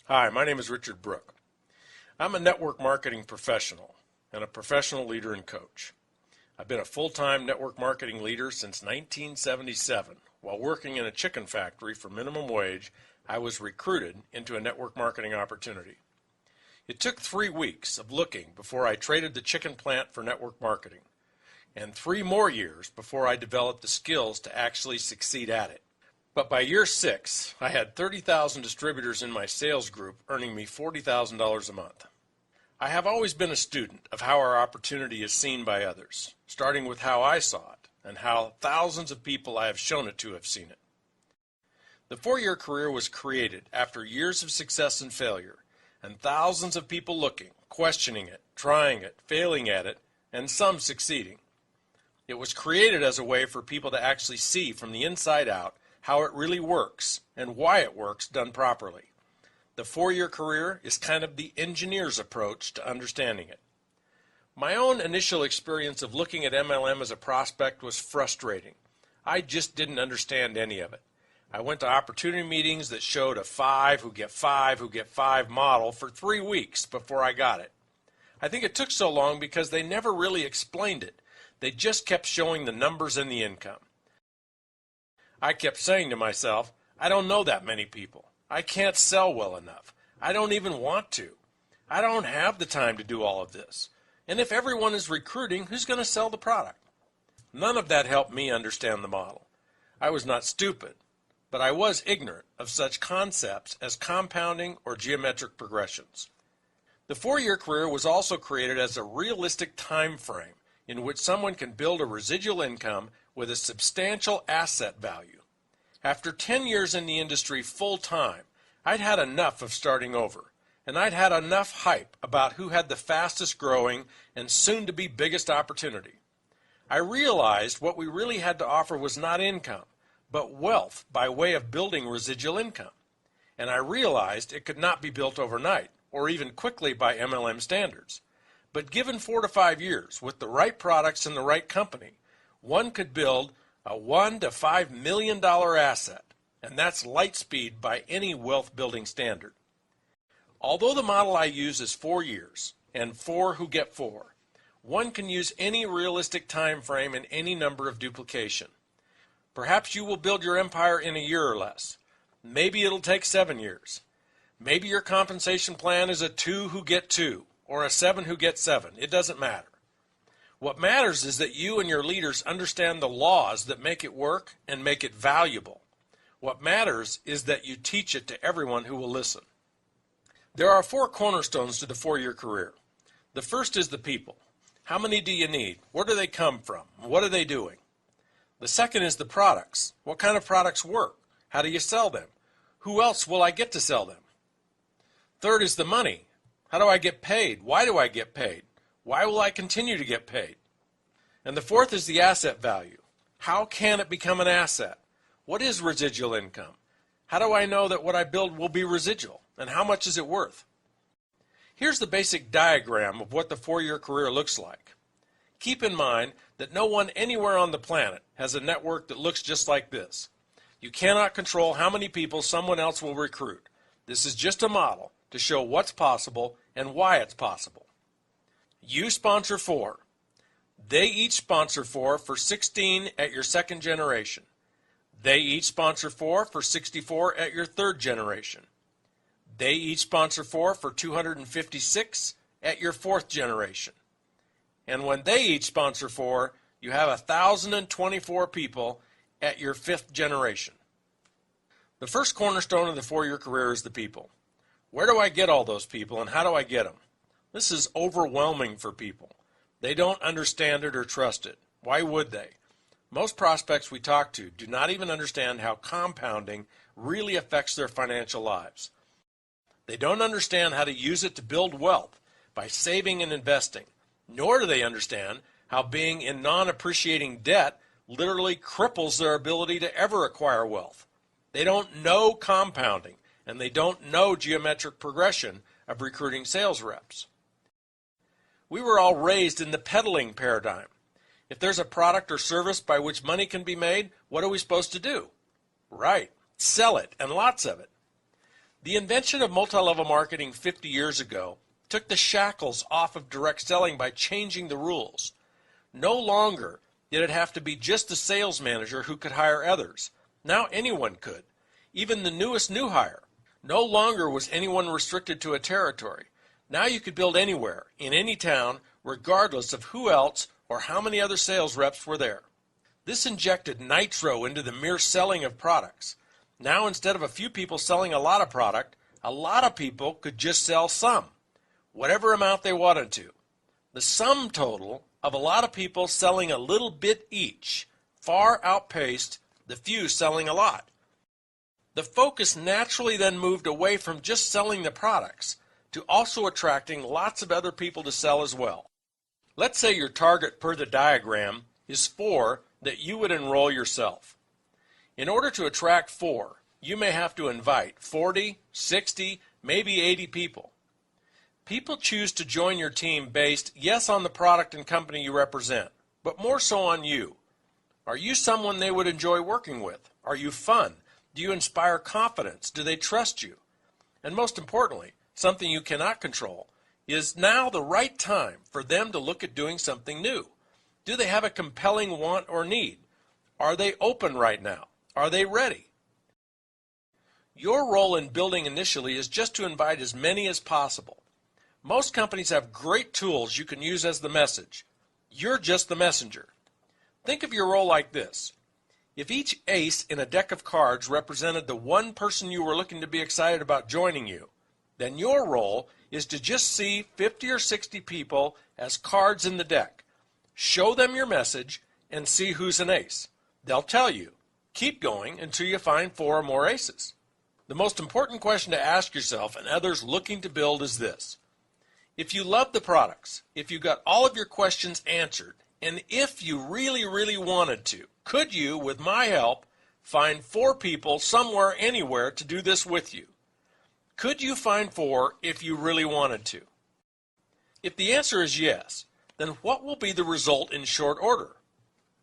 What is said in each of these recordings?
Hi, my name is Richard Brooke. I'm a network marketing professional and a professional leader and coach. I've been a full-time network marketing leader since 1977. While working in a chicken factory for minimum wage, I was recruited into a network marketing opportunity. It took 3 weeks of looking before I traded the chicken plant for network marketing, and 3 more years before I developed the skills to actually succeed at it. But by year 6, I had 30,000 distributors in my sales group earning me $40,000 a month. I have always been a student of how our opportunity is seen by others, starting with how I saw it and how thousands of people I have shown it to have seen it. The 4-year career was created after years of success and failure, and thousands of people looking, questioning it, trying it, failing at it, and some succeeding. It was created as a way for people to actually see from the inside out how it really works and why it works done properly. The 4-year career is kind of the engineer's approach to understanding it. My own initial experience of looking at MLM as a prospect was frustrating. I just didn't understand any of it. I went to opportunity meetings that showed a 5 who get 5 model for 3 weeks before I got it. I think it took so long because they never really explained it. They just kept showing the numbers and the income. I kept saying to myself, I don't know that many people. I can't sell well enough. I don't even want to. I don't have the time to do all of this. And if everyone is recruiting, who's going to sell the product? None of that helped me understand the model. I was not stupid, but I was ignorant of such concepts as compounding or geometric progressions. The 4-year career was also created as a realistic time frame in which someone can build a residual income with a substantial asset value. After 10 years in the industry full-time, I'd had enough of starting over, and I'd had enough hype about who had the fastest growing and soon-to-be biggest opportunity. I realized what we really had to offer was not income, but wealth by way of building residual income. And I realized it could not be built overnight, or even quickly by MLM standards. But given 4 to 5 years, with the right products and the right company, one could build a $1 to $5 million asset, and that's light speed by any wealth building standard. Although the model I use is 4 years, and 4 who get 4, one can use any realistic time frame and any number of duplication. Perhaps you will build your empire in a year or less. Maybe it'll take 7 years. Maybe your compensation plan is a 2 who get 2, or a 7 who get 7. It doesn't matter. What matters is that you and your leaders understand the laws that make it work and make it valuable. What matters is that you teach it to everyone who will listen. There are 4 cornerstones to the 4-year career. The first is the people. How many do you need? Where do they come from? What are they doing? The second is the products. What kind of products work? How do you sell them? Who else will I get to sell them? Third is the money. How do I get paid? Why do I get paid? Why will I continue to get paid? And the fourth is the asset value. How can it become an asset? What is residual income? How do I know that what I build will be residual? And how much is it worth? Here's the basic diagram of what the 4-year career looks like. Keep in mind that no one anywhere on the planet has a network that looks just like this. You cannot control how many people someone else will recruit. This is just a model to show what's possible and why it's possible. You sponsor 4. They each sponsor 4 for 16 at your 2nd generation. They each sponsor 4 for 64 at your 3rd generation. They each sponsor 4 for 256 at your 4th generation. And when they each sponsor 4, you have 1,024 people at your 5th generation. The first cornerstone of the 4-year career is the people. Where do I get all those people, and how do I get them? This is overwhelming for people. They don't understand it or trust it. Why would they? Most prospects we talk to do not even understand how compounding really affects their financial lives. They don't understand how to use it to build wealth by saving and investing, nor do they understand how being in non-appreciating debt literally cripples their ability to ever acquire wealth. They don't know compounding, and they don't know geometric progression of recruiting sales reps. We were all raised in the peddling paradigm. If there's a product or service by which money can be made, what are we supposed to do? Right, sell it, and lots of it. The invention of multi-level marketing 50 years ago took the shackles off of direct selling by changing the rules. No longer did it have to be just the sales manager who could hire others. Now anyone could, even the newest new hire. No longer was anyone restricted to a territory. Now you could build anywhere, in any town, regardless of who else or how many other sales reps were there. This injected nitro into the mere selling of products. Now instead of a few people selling a lot of product, a lot of people could just sell some, whatever amount they wanted to. The sum total of a lot of people selling a little bit each far outpaced the few selling a lot. The focus naturally then moved away from just selling the products to also attracting lots of other people to sell as well. Let's say your target per the diagram is 4 that you would enroll yourself. In order to attract 4, you may have to invite 40, 60, maybe 80 people. People choose to join your team based, yes, on the product and company you represent, but more so on you. Are you someone they would enjoy working with? Are you fun? Do you inspire confidence? Do they trust you? And most importantly, something you cannot control, is now the right time for them to look at doing something new? Do they have a compelling want or need? Are they open right now? Are they ready? Your role in building initially is just to invite as many as possible. Most companies have great tools you can use as the message. You're just the messenger. Think of your role like this. If each ace in a deck of cards represented the one person you were looking to be excited about joining you, then your role is to just see 50 or 60 people as cards in the deck. Show them your message and see who's an ace. They'll tell you. Keep going until you find 4 or more aces. The most important question to ask yourself and others looking to build is this. If you love the products, if you got all of your questions answered, and if you really, really wanted to, could you, with my help, find 4 people somewhere, anywhere to do this with you? Could you find 4 if you really wanted to? If the answer is yes, then what will be the result in short order?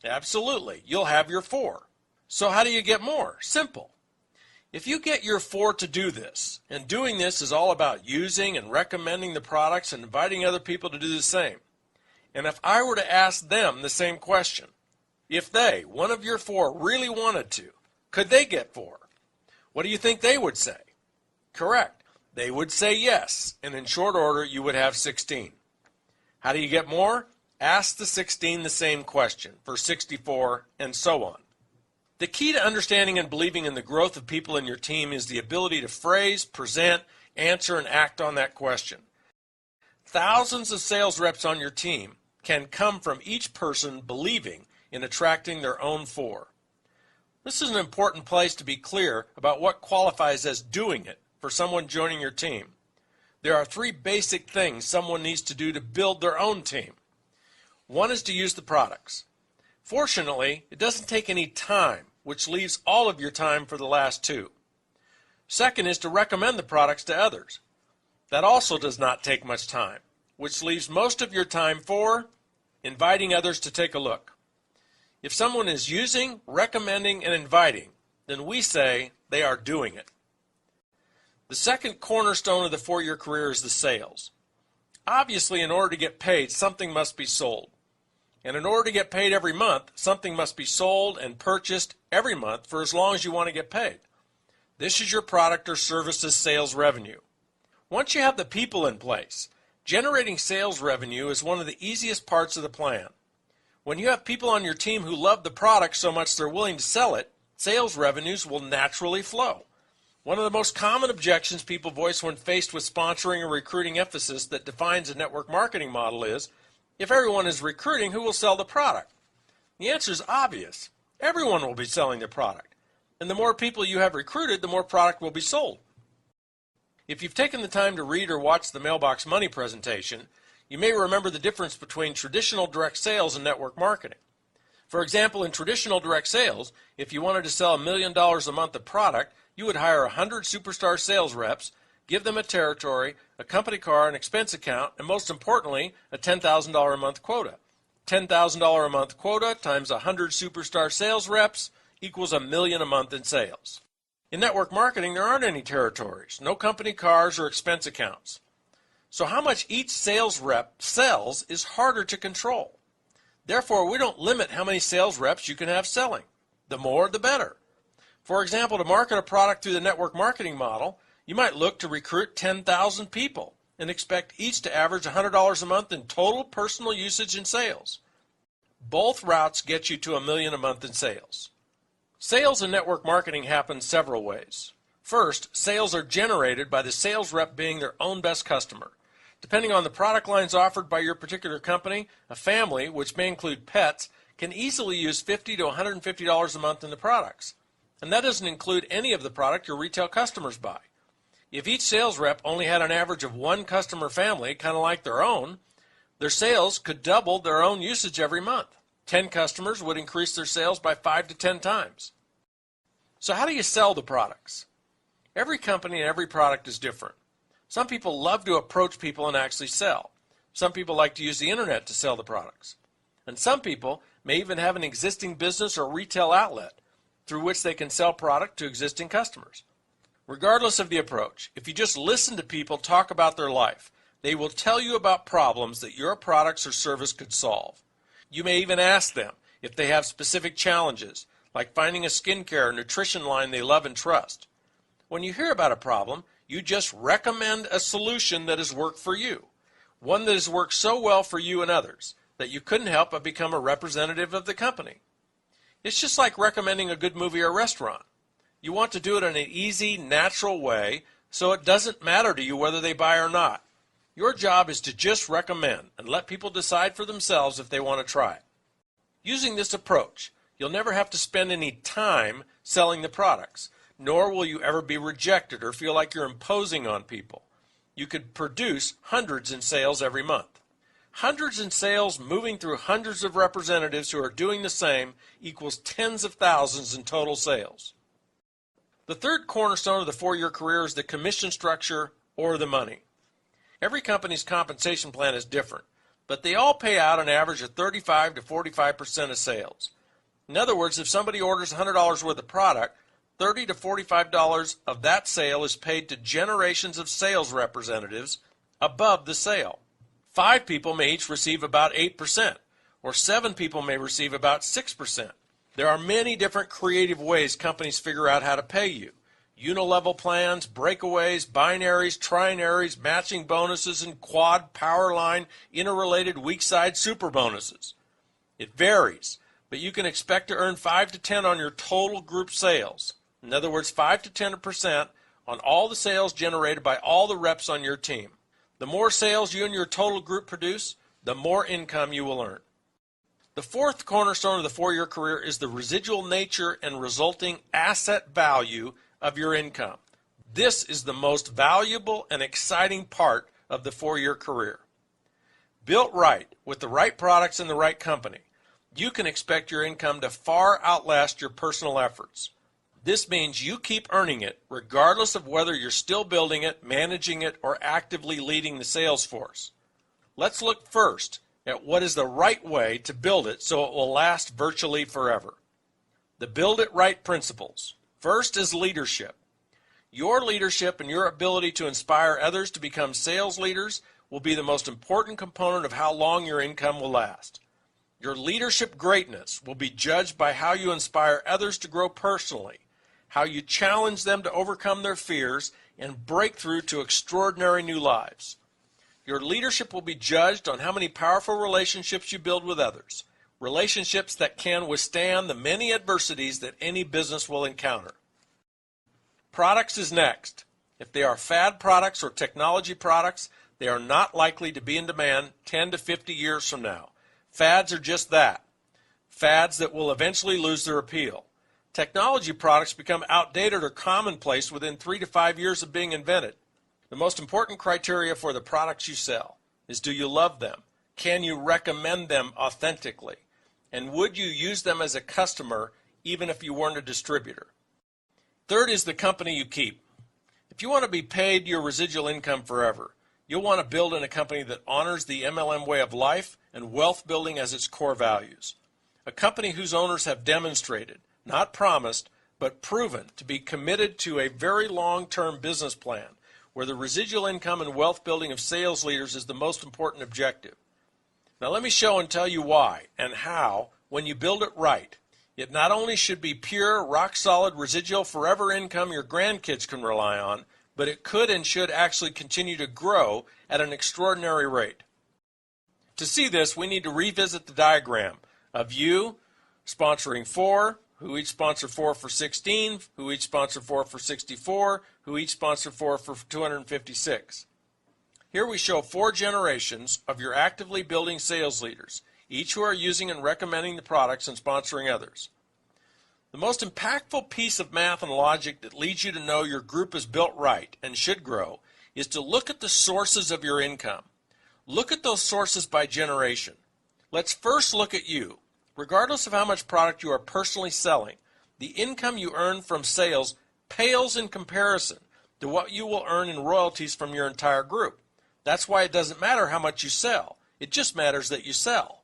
Absolutely, you'll have your 4. So how do you get more? Simple. If you get your 4 to do this, and doing this is all about using and recommending the products and inviting other people to do the same, and if I were to ask them the same question, if they, one of your 4, really wanted to, could they get 4? What do you think they would say? Correct. They would say yes, and in short order you would have 16. How do you get more? Ask the 16 the same question for 64, and so on. The key to understanding and believing in the growth of people in your team is the ability to phrase, present, answer, and act on that question. Thousands of sales reps on your team can come from each person believing in attracting their own 4. This is an important place to be clear about what qualifies as doing it for someone joining your team. There are 3 basic things someone needs to do to build their own team. One is to use the products. Fortunately, it doesn't take any time, which leaves all of your time for the last 2. Second is to recommend the products to others. That also does not take much time, which leaves most of your time for inviting others to take a look. If someone is using, recommending, and inviting, then we say they are doing it. The second cornerstone of the 4-year career is the sales. Obviously, in order to get paid, something must be sold. And in order to get paid every month, something must be sold and purchased every month for as long as you want to get paid. This is your product or services sales revenue. Once you have the people in place, generating sales revenue is one of the easiest parts of the plan. When you have people on your team who love the product so much they're willing to sell it, sales revenues will naturally flow. One of the most common objections people voice when faced with sponsoring or recruiting emphasis that defines a network marketing model is, if everyone is recruiting, who will sell the product? The answer is obvious. Everyone will be selling the product. And the more people you have recruited, the more product will be sold. If you've taken the time to read or watch the Mailbox Money presentation, you may remember the difference between traditional direct sales and network marketing. For example, in traditional direct sales, if you wanted to sell $1 million a month of product, you would hire 100 superstar sales reps, give them a territory, a company car, an expense account, and most importantly, a $10,000 a month quota. $10,000 a month quota times 100 superstar sales reps equals $1 million a month in sales. In network marketing, there aren't any territories, no company cars or expense accounts. So how much each sales rep sells is harder to control. Therefore, we don't limit how many sales reps you can have selling. The more, the better. For example, to market a product through the network marketing model, you might look to recruit 10,000 people and expect each to average $100 a month in total personal usage and sales. Both routes get you to $1 million a month in sales. Sales in network marketing happen several ways. First, sales are generated by the sales rep being their own best customer. Depending on the product lines offered by your particular company, a family, which may include pets, can easily use $50 to $150 a month in the products. And that doesn't include any of the product your retail customers buy. If each sales rep only had an average of one customer family, kind of like their own, their sales could double their own usage every month. 10 customers would increase their sales by 5 to 10 times. So how do you sell the products? Every company and every product is different. Some people love to approach people and actually sell. Some people like to use the internet to sell the products. And some people may even have an existing business or retail outlet through which they can sell product to existing customers. Regardless of the approach, if you just listen to people talk about their life, they will tell you about problems that your products or service could solve. You may even ask them if they have specific challenges, like finding a skincare or nutrition line they love and trust. When you hear about a problem, you just recommend a solution that has worked for you, one that has worked so well for you and others that you couldn't help but become a representative of the company. It's just like recommending a good movie or restaurant. You want to do it in an easy, natural way so it doesn't matter to you whether they buy or not. Your job is to just recommend and let people decide for themselves if they want to try it. Using this approach, you'll never have to spend any time selling the products, nor will you ever be rejected or feel like you're imposing on people. You could produce hundreds in sales every month. Hundreds in sales moving through hundreds of representatives who are doing the same equals tens of thousands in total sales. The third cornerstone of the 4-year career is the commission structure or the money. Every company's compensation plan is different, but they all pay out an average of 35 to 45% of sales. In other words, if somebody orders $100 worth of product, $30 to $45 of that sale is paid to generations of sales representatives above the sale. 5 people may each receive about 8%, or 7 people may receive about 6%. There are many different creative ways companies figure out how to pay you. Unilevel plans, breakaways, binaries, trinaries, matching bonuses, and quad, power line, interrelated weak side super bonuses. It varies, but you can expect to earn 5 to 10 on your total group sales. In other words, 5 to 10% on all the sales generated by all the reps on your team. The more sales you and your total group produce, the more income you will earn. The fourth cornerstone of the 4-year career is the residual nature and resulting asset value of your income. This is the most valuable and exciting part of the 4-year career. Built right, with the right products and the right company, you can expect your income to far outlast your personal efforts. This means you keep earning it regardless of whether you're still building it, managing it, or actively leading the sales force. Let's look first at what is the right way to build it so it will last virtually forever. The Build It Right principles. First is leadership. Your leadership and your ability to inspire others to become sales leaders will be the most important component of how long your income will last. Your leadership greatness will be judged by how you inspire others to grow personally, how you challenge them to overcome their fears and break through to extraordinary new lives. Your leadership will be judged on how many powerful relationships you build with others, relationships that can withstand the many adversities that any business will encounter. Products is next. If they are fad products or technology products, they are not likely to be in demand 10 to 50 years from now. Fads are just that. Fads that will eventually lose their appeal. Technology products become outdated or commonplace within 3 to 5 years of being invented. The most important criteria for the products you sell is, do you love them? Can you recommend them authentically? And would you use them as a customer even if you weren't a distributor? Third is the company you keep. If you want to be paid your residual income forever, you'll want to build in a company that honors the MLM way of life and wealth building as its core values. A company whose owners have demonstrated, not promised, but proven to be committed to a very long-term business plan where the residual income and wealth building of sales leaders is the most important objective. Now let me show and tell you why and how, when you build it right, it not only should be pure, rock-solid, residual, forever income your grandkids can rely on, but it could and should actually continue to grow at an extraordinary rate. To see this, we need to revisit the diagram of you sponsoring 4, who each sponsor 4 for 16, who each sponsor 4 for 64, who each sponsor 4 for 256. Here we show 4 generations of your actively building sales leaders, each who are using and recommending the products and sponsoring others. The most impactful piece of math and logic that leads you to know your group is built right and should grow is to look at the sources of your income. Look at those sources by generation. Let's first look at you. Regardless of how much product you are personally selling, the income you earn from sales pales in comparison to what you will earn in royalties from your entire group. That's why it doesn't matter how much you sell. It just matters that you sell.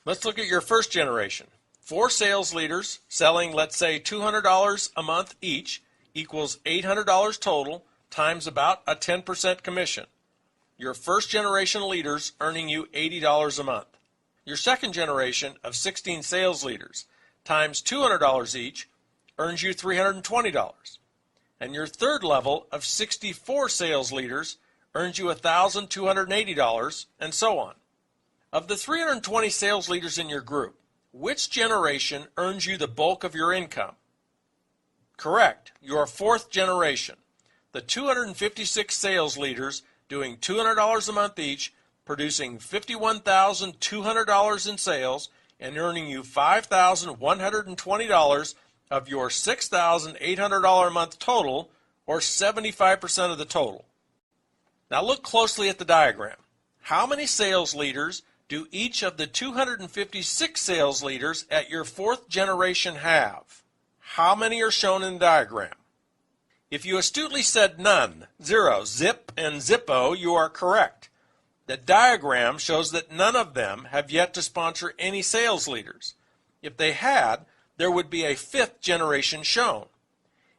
Let's look at your first generation. 4 sales leaders selling, let's say, $200 a month each equals $800 total times about a 10% commission. Your first generation leaders earning you $80 a month. Your second generation of 16 sales leaders times $200 each earns you $320. And your third level of 64 sales leaders earns you $1,280, and so on. Of the 320 sales leaders in your group, which generation earns you the bulk of your income? Correct, your fourth generation. The 256 sales leaders doing $200 a month each, producing $51,200 in sales and earning you $5,120 of your $6,800 a month total, or 75% of the total. Now look closely at the diagram. How many sales leaders do each of the 256 sales leaders at your fourth generation have? How many are shown in the diagram? If you astutely said none, 0, zip, and zippo, you are correct. The diagram shows that none of them have yet to sponsor any sales leaders. If they had, there would be a 5th generation shown.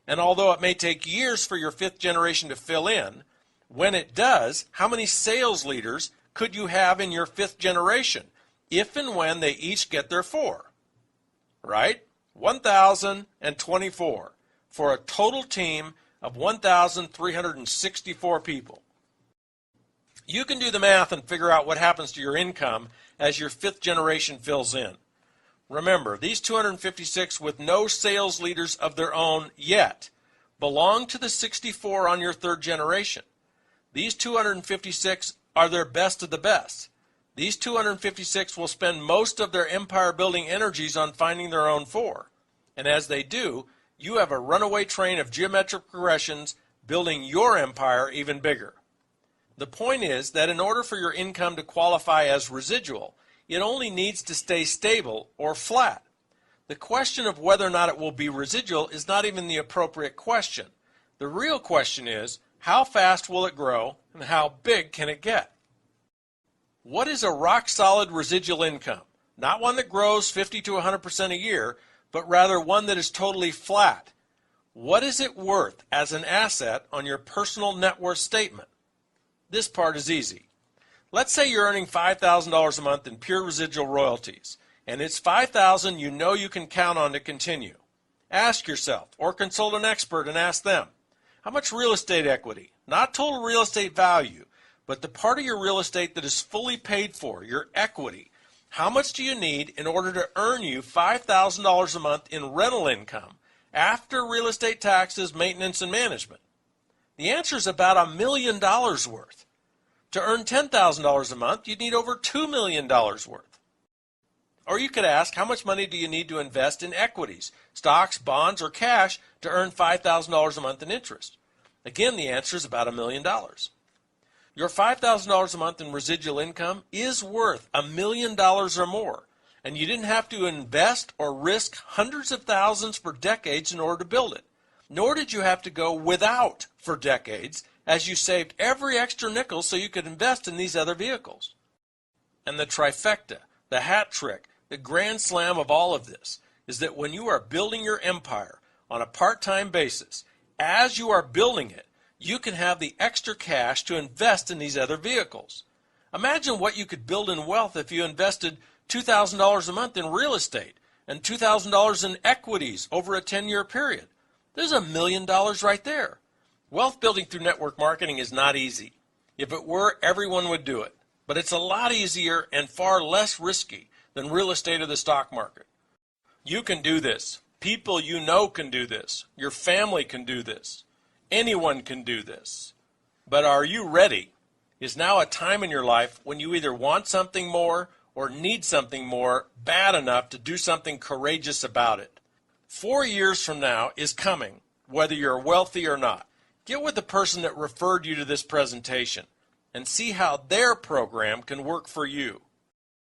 And although it may take years for your 5th generation to fill in, when it does, how many sales leaders could you have in your 5th generation, if and when they each get their 4? Right? 1,024, for a total team of 1,364 people. You can do the math and figure out what happens to your income as your 5th generation fills in. Remember, these 256 with no sales leaders of their own yet belong to the 64 on your 3rd generation. These 256 are their best of the best. These 256 will spend most of their empire-building energies on finding their own 4. And as they do, you have a runaway train of geometric progressions building your empire even bigger. The point is that in order for your income to qualify as residual, it only needs to stay stable or flat. The question of whether or not it will be residual is not even the appropriate question. The real question is, how fast will it grow and how big can it get? What is a rock-solid residual income? Not one that grows 50 to 100% a year, but rather one that is totally flat. What is it worth as an asset on your personal net worth statement? This part is easy. Let's say you're earning $5,000 a month in pure residual royalties, and it's $5,000 you know you can count on to continue. Ask yourself, or consult an expert and ask them, how much real estate equity, not total real estate value, but the part of your real estate that is fully paid for, your equity, how much do you need in order to earn you $5,000 a month in rental income after real estate taxes, maintenance, and management? The answer is about $1 million worth. To earn $10,000 a month, you'd need over $2 million worth. Or you could ask, how much money do you need to invest in equities, stocks, bonds, or cash to earn $5,000 a month in interest? Again, the answer is about $1 million. Your $5,000 a month in residual income is worth $1 million or more, and you didn't have to invest or risk hundreds of thousands for decades in order to build it. Nor did you have to go without for decades, as you saved every extra nickel so you could invest in these other vehicles. And the trifecta, the hat trick, the grand slam of all of this is that when you are building your empire, on a part-time basis. As you are building it, you can have the extra cash to invest in these other vehicles. Imagine what you could build in wealth if you invested $2,000 a month in real estate and $2,000 in equities over a 10-year period. There's $1 million right there. Wealth building through network marketing is not easy. If it were, everyone would do it. But it's a lot easier and far less risky than real estate or the stock market. You can do this. People you know can do this. Your family can do this. Anyone can do this. But are you ready? Is now a time in your life when you either want something more or need something more bad enough to do something courageous about it. 4 years from now is coming, whether you're wealthy or not. Get with the person that referred you to this presentation and see how their program can work for you.